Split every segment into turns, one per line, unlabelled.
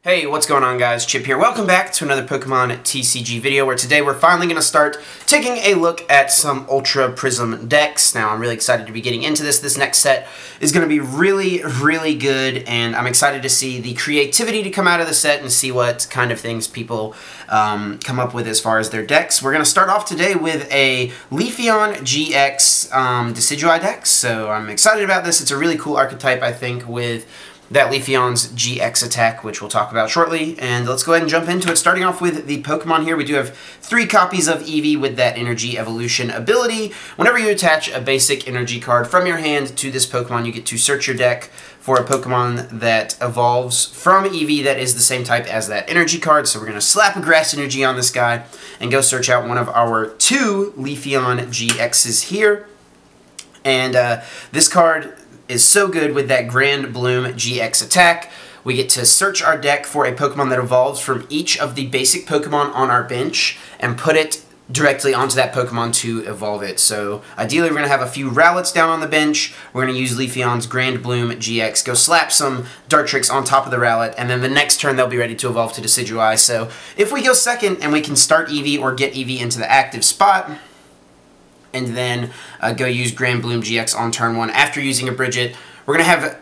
Hey, what's going on guys? Chip here. Welcome back to another Pokemon TCG video where today we're finally going to start taking a look at some Ultra Prism decks. Now I'm really excited to be getting into this. This next set is going to be really good, and I'm excited to see the creativity to come out of the set and see what kind of things people come up with as far as their decks. We're going to start off today with a Leafeon GX Decidueye deck, so I'm excited about this. It's a really cool archetype, I think, with that Leafeon's GX attack, which we'll talk about shortly. And let's go ahead and jump into it. Starting off with the Pokemon here, we do have 3 copies of Eevee with that Energy Evolution ability. Whenever you attach a basic energy card from your hand to this Pokemon, you get to search your deck for a Pokemon that evolves from Eevee that is the same type as that energy card. So we're going to slap a Grass Energy on this guy and go search out one of our 2 Leafeon GXs here. And this card is so good with that Grand Bloom GX attack. We get to search our deck for a Pokemon that evolves from each of the basic Pokemon on our bench and put it directly onto that Pokemon to evolve it. So ideally we're going to have a few Rowlets down on the bench. We're going to use Leafeon's Grand Bloom GX, go slap some Dartrix on top of the Rowlet, and then the next turn they'll be ready to evolve to Decidueye. So if we go second and we can start Eevee or get Eevee into the active spot, and then go use Grand Bloom GX on turn 1 after using a Bridget, we're going to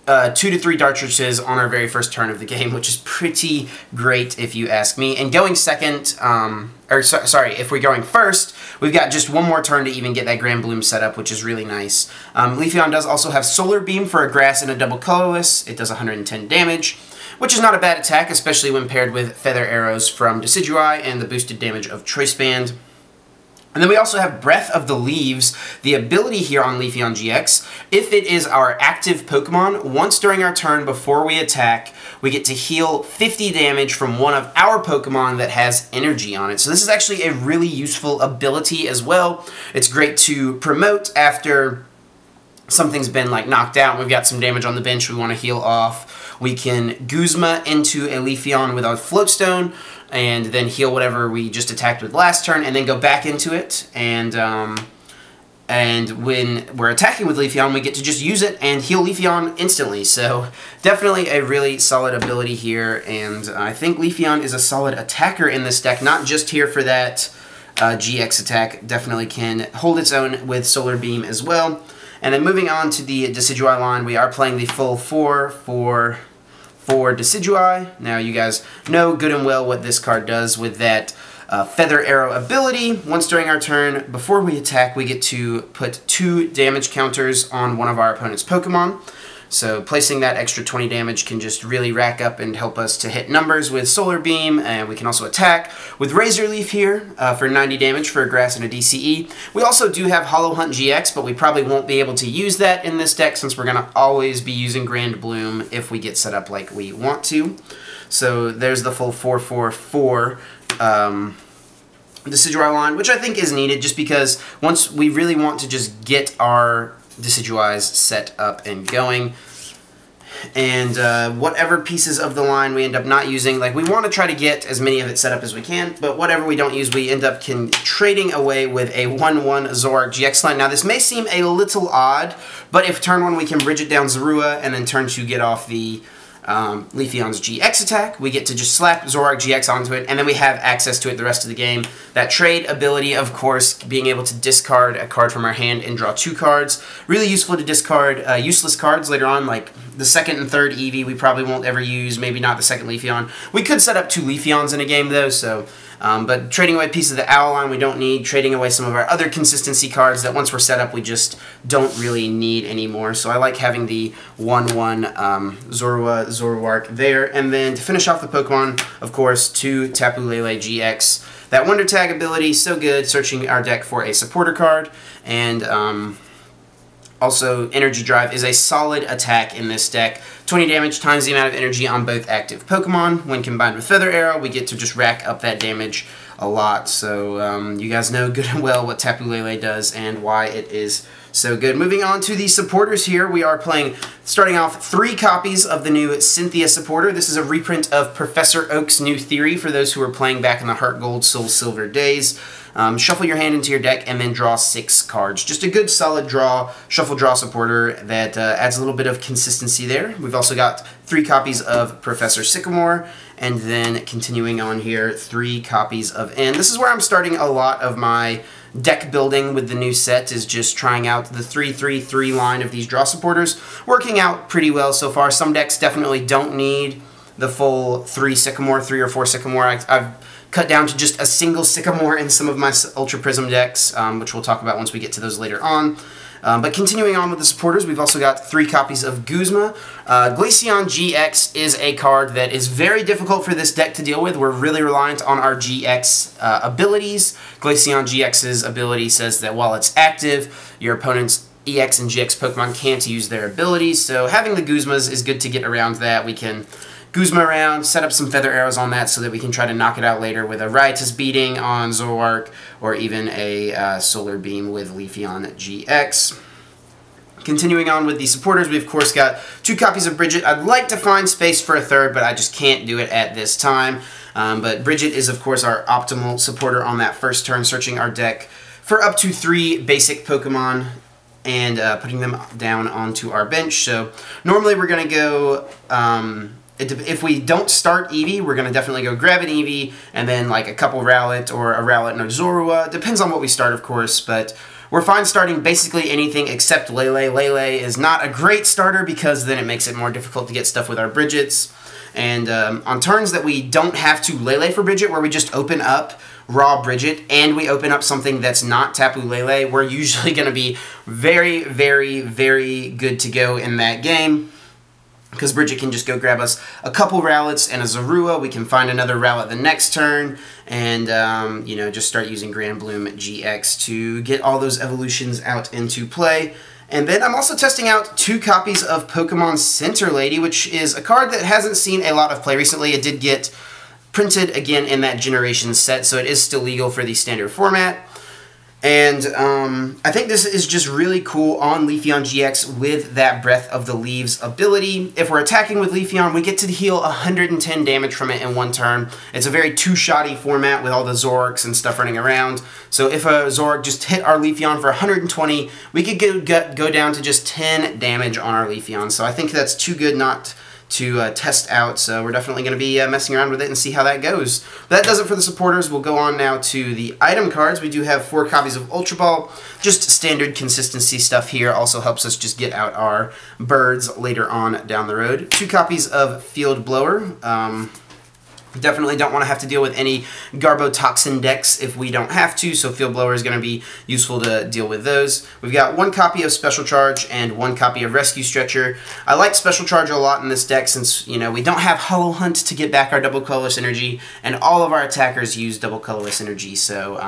have 2 to 3 Dartrixes on our very first turn of the game, which is pretty great if you ask me. And going second, if we're going first, we've got just one more turn to even get that Grand Bloom set up, which is really nice. Leafeon does also have Solar Beam for a Grass and a double colorless. It does 110 damage, which is not a bad attack, especially when paired with Feather Arrows from Decidueye and the boosted damage of Choice Band. And then we also have Breath of the Leaves, the ability here on Leafeon GX. If it is our active Pokemon, once during our turn before we attack, we get to heal 50 damage from one of our Pokemon that has energy on it. So this is actually a really useful ability as well. It's great to promote after something's been like knocked out. We've got some damage on the bench we want to heal off. We can Guzma into a Leafeon with our Floatstone, and then heal whatever we just attacked with last turn, and then go back into it. And when we're attacking with Leafeon, we get to just use it and heal Leafeon instantly. So definitely a really solid ability here, and I think Leafeon is a solid attacker in this deck, not just here for that GX attack. Definitely can hold its own with Solar Beam as well. And then moving on to the Decidueye line, we are playing the full 4 for Decidueye. Now you guys know good and well what this card does with that Feather Arrow ability. Once during our turn, before we attack, we get to put 2 damage counters on one of our opponent's Pokemon. So placing that extra 20 damage can just really rack up and help us to hit numbers with Solar Beam, and we can also attack with Razor Leaf here for 90 damage for a Grass and a DCE. We also do have Hollow Hunt GX, but we probably won't be able to use that in this deck since we're going to always be using Grand Bloom if we get set up like we want to. So there's the full 4/4/4 Decidueye line, which I think is needed just because once we really want to just get our Decidueyes set up and going, and whatever pieces of the line we end up not using, like we want to try to get as many of it set up as we can, but whatever we don't use, we end up trading away with a 1/1 Zoroark GX line. Now this may seem a little odd, but if turn 1 we can Bridget down Zorua, and then turn 2 get off the Leafeon's GX attack, we get to just slap Zoroark GX onto it, and then we have access to it the rest of the game. That trade ability, of course, being able to discard a card from our hand and draw 2 cards. Really useful to discard useless cards later on, like the second and third Eevee we probably won't ever use, maybe not the second Leafeon. We could set up 2 Leafeons in a game though, so but trading away pieces of the Owl line we don't need, trading away some of our other consistency cards that once we're set up we just don't really need anymore. So I like having the 1/1 Zoroark there. And then to finish off the Pokemon, of course, 2 Tapu Lele GX. That Wonder Tag ability, so good, searching our deck for a supporter card. And also, Energy Drive is a solid attack in this deck. 20 damage times the amount of energy on both active Pokemon. When combined with Feather Arrow, we get to just rack up that damage a lot. So you guys know good and well what Tapu Lele does and why it is so good. Moving on to the supporters here, we are playing, starting off, 3 copies of the new Cynthia supporter. This is a reprint of Professor Oak's New Theory for those who were playing back in the Heart Gold, Soul Silver days. Shuffle your hand into your deck and then draw 6 cards. Just a good solid shuffle draw supporter that adds a little bit of consistency there. We've also got 3 copies of Professor Sycamore, and then continuing on here, 3 copies of N. This is where I'm starting a lot of my deck building with the new set, is just trying out the 3-3-3 line of these draw supporters. Working out pretty well so far. Some decks definitely don't need the full 3 Sycamore, 3 or 4 Sycamore. I've cut down to just a single Sycamore in some of my Ultra Prism decks, which we'll talk about once we get to those later on. But continuing on with the supporters, we've also got 3 copies of Guzma. Leafeon GX is a card that is very difficult for this deck to deal with. We're really reliant on our GX abilities. Leafeon GX's ability says that while it's active, your opponent's EX and GX Pokemon can't use their abilities, so having the Guzmas is good to get around that. We can Guzma around, set up some Feather Arrows on that so that we can try to knock it out later with a Riotous Beating on Zoroark, or even a Solar Beam with Leafeon GX. Continuing on with the supporters, we of course got 2 copies of Bridget. I'd like to find space for a third, but I just can't do it at this time. But Bridget is of course our optimal supporter on that first turn, searching our deck for up to 3 basic Pokemon and putting them down onto our bench. So normally we're going to go... if we don't start Eevee, we're going to definitely go grab an Eevee, and then like a couple Rowlet or a Rowlet and a Zorua. Depends on what we start, of course, but we're fine starting basically anything except Lele. Lele is not a great starter because then it makes it more difficult to get stuff with our Bridgets. And on turns that we don't have to Lele for Bridget, where we just open up raw Bridget and we open up something that's not Tapu Lele, we're usually going to be very, very, very good to go in that game. Because Bridget can just go grab us a couple Rowlets and a Zorua. We can find another Rowlet the next turn, and you know, just start using Grand Bloom GX to get all those evolutions out into play. And then I'm also testing out 2 copies of Pokemon Center Lady, which is a card that hasn't seen a lot of play recently. It did get printed again in that Generation set, so it is still legal for the standard format. And I think this is just really cool on Leafeon GX with that Breath of the Leaves ability. If we're attacking with Leafeon, we get to heal 110 damage from it in 1 turn. It's a very 2-shotty format with all the Zoroarks and stuff running around. So if a Zoroark just hit our Leafeon for 120, we could go down to just 10 damage on our Leafeon. So I think that's too good not to test out, so we're definitely going to be messing around with it and see how that goes. But that does it for the supporters. We'll go on now to the item cards. We do have 4 copies of Ultra Ball. Just standard consistency stuff here. Also helps us just get out our birds later on down the road. 2 copies of Field Blower. Definitely don't want to have to deal with any Garbotoxin decks if we don't have to, so Field Blower is going to be useful to deal with those. We've got 1 copy of Special Charge and 1 copy of Rescue Stretcher. I like Special Charge a lot in this deck since, you know, we don't have Hollow Hunt to get back our double colorless energy, and all of our attackers use double colorless energy, so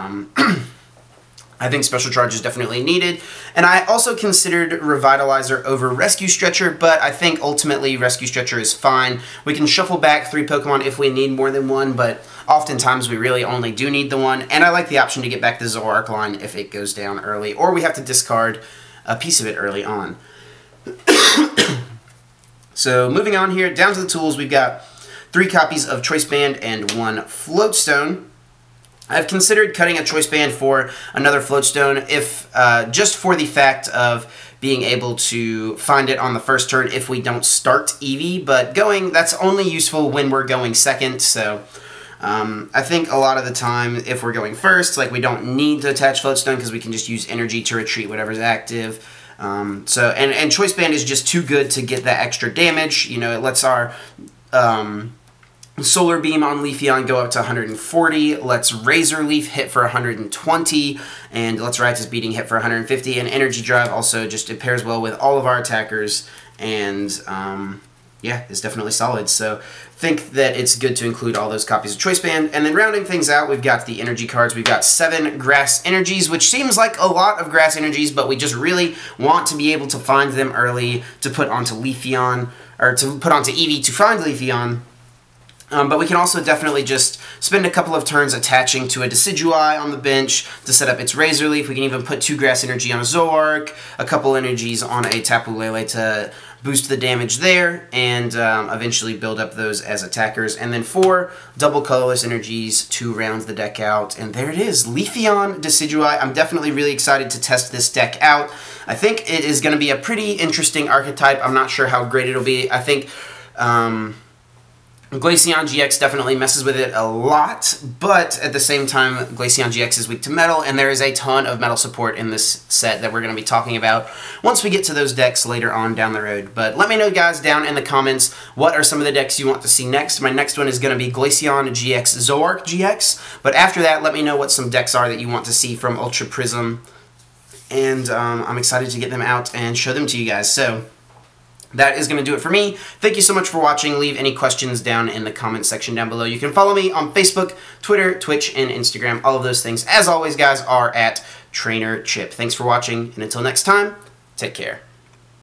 I think Special Charge is definitely needed. And I also considered Revitalizer over Rescue Stretcher, but I think ultimately Rescue Stretcher is fine. We can shuffle back 3 Pokemon if we need more than 1, but oftentimes we really only do need the 1. And I like the option to get back the Zoroark line if it goes down early, or we have to discard a piece of it early on. So moving on here, down to the tools, we've got 3 copies of Choice Band and 1 Floatstone. I've considered cutting a Choice Band for another Floatstone, if just for the fact of being able to find it on the first turn if we don't start Eevee, but that's only useful when we're going second, so I think a lot of the time if we're going first, like, we don't need to attach Floatstone because we can just use energy to retreat whatever's active. And Choice Band is just too good to get that extra damage. You know, it lets our Solar Beam on Leafeon go up to 140, lets Razor Leaf hit for 120, and lets Riotous Beating hit for 150, and Energy Drive also just, it pairs well with all of our attackers, and yeah, it's definitely solid. So think that it's good to include all those copies of Choice Band. And then rounding things out, we've got the energy cards. We've got 7 Grass Energies, which seems like a lot of Grass Energies, but we just really want to be able to find them early to put onto Leafeon, or to put onto Eevee to find Leafeon. But we can also definitely just spend a couple of turns attaching to a Decidueye on the bench to set up its Razor Leaf. We can even put 2 Grass Energy on a Zoroark, a couple energies on a Tapu Lele to boost the damage there, and eventually build up those as attackers. And then 4 double colorless energies to round the deck out. And there it is, Leafeon Decidueye. I'm definitely really excited to test this deck out. I think it is going to be a pretty interesting archetype. I'm not sure how great it'll be. I think Glaceon GX definitely messes with it a lot, but at the same time, Glaceon GX is weak to metal, and there is a ton of metal support in this set that we're going to be talking about once we get to those decks later on down the road. But let me know, guys, down in the comments, what are some of the decks you want to see next. My next one is going to be Glaceon GX Zoroark GX, but after that, let me know what some decks are that you want to see from Ultra Prism, and I'm excited to get them out and show them to you guys. So that is going to do it for me. Thank you so much for watching. Leave any questions down in the comment section down below. You can follow me on Facebook, Twitter, Twitch, and Instagram. All of those things, as always, guys, are at TrainerChip. Thanks for watching, and until next time, take care.